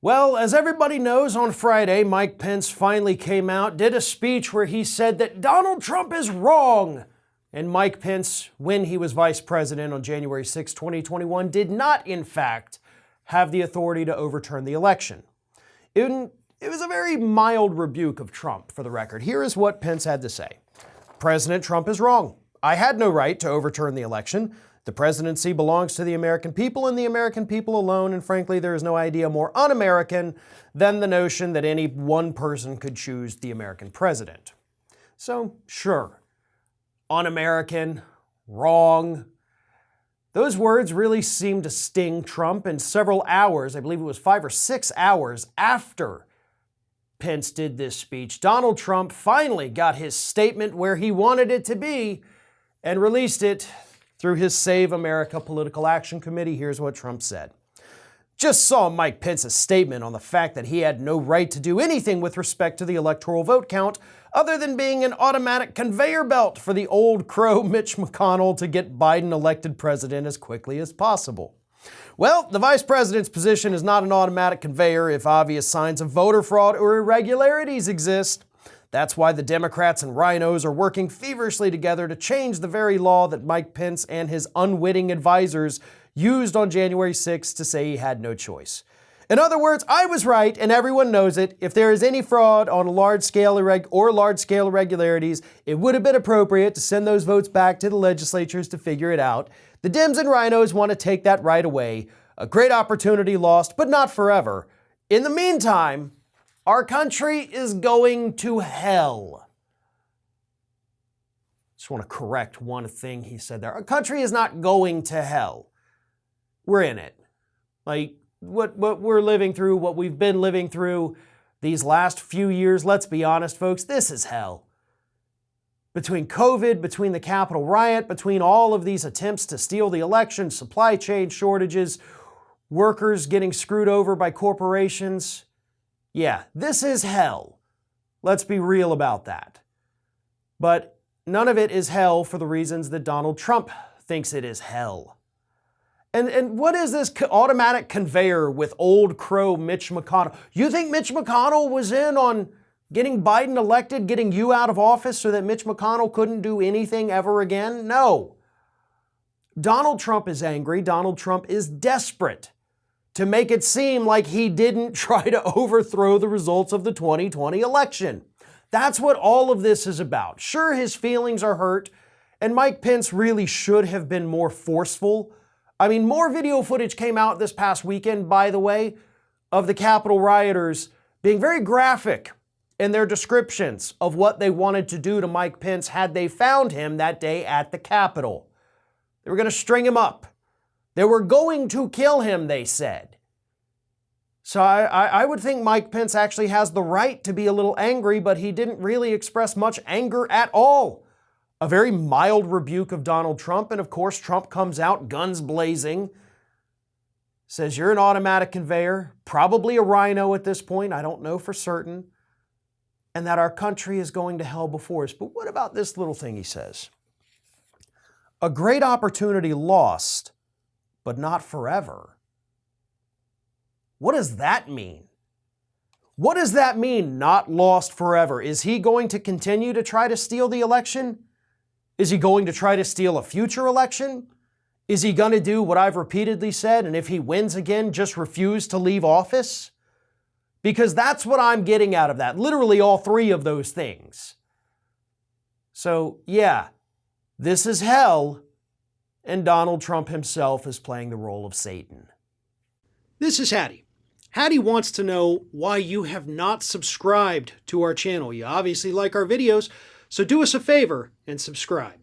Well, as everybody knows, on Friday, Mike Pence finally came out, did a speech where he said that Donald Trump is wrong. And Mike Pence, when he was vice president on January 6, 2021, did not, in fact, have the authority to overturn the election. It was a very mild rebuke of Trump, for the record. Here is what Pence had to say. President Trump is wrong. I had no right to overturn the election. The presidency belongs to the American people and the American people alone, and frankly, there is no idea more un-American than the notion that any one person could choose the American president. So, sure, un-American, wrong. Those words really seemed to sting Trump, and several hours, I believe it was 5 or 6 hours after Pence did this speech, Donald Trump finally got his statement where he wanted it to be and released it through his Save America Political Action Committee. Here's what Trump said. Just saw Mike Pence's statement on the fact that he had no right to do anything with respect to the electoral vote count other than being an automatic conveyor belt for the old crow Mitch McConnell to get Biden elected president as quickly as possible. Well, the vice president's position is not an automatic conveyor if obvious signs of voter fraud or irregularities exist. That's why the Democrats and rhinos are working feverishly together to change the very law that Mike Pence and his unwitting advisors used on January 6th to say he had no choice. In other words, I was right and everyone knows it. If there is any fraud on a large-scale irregularities, it would have been appropriate to send those votes back to the legislatures to figure it out. The Dems and rhinos want to take that right away. A great opportunity lost, but not forever. In the meantime, our country is going to hell. Just want to correct one thing he said there. Our country is not going to hell. We're in it. Like, what we're living through, what we've been living through these last few years, let's be honest, folks, this is hell. Between COVID, between the Capitol riot, between all of these attempts to steal the election, supply chain shortages, workers getting screwed over by corporations. Yeah, this is hell. Let's be real about that. But none of it is hell for the reasons that Donald Trump thinks it is hell. And what is this automatic conveyor with old crow Mitch McConnell? You think Mitch McConnell was in on getting Biden elected, getting you out of office so that Mitch McConnell couldn't do anything ever again? No. Donald Trump is angry. Donald Trump is desperate to make it seem like he didn't try to overthrow the results of the 2020 election. That's what all of this is about. Sure, his feelings are hurt, and Mike Pence really should have been more forceful. I mean, more video footage came out this past weekend, by the way, of the Capitol rioters being very graphic in their descriptions of what they wanted to do to Mike Pence had they found him that day at the Capitol. They were going to string him up. They were going to kill him, they said. So I would think Mike Pence actually has the right to be a little angry, but he didn't really express much anger at all. A very mild rebuke of Donald Trump, and of course Trump comes out guns blazing, says you're an automatic conveyor, probably a rhino at this point, I don't know for certain, and that our country is going to hell before us. But what about this little thing he says? A great opportunity lost, but not forever. What does that mean? What does that mean, not lost forever? Is he going to continue to try to steal the election? Is he going to try to steal a future election? Is he going to do what I've repeatedly said, and if he wins again, just refuse to leave office? Because that's what I'm getting out of that. Literally all three of those things. So, yeah, this is hell, and Donald Trump himself is playing the role of Satan. This is Hattie. Hattie wants to know why you have not subscribed to our channel. You obviously like our videos, so do us a favor and subscribe.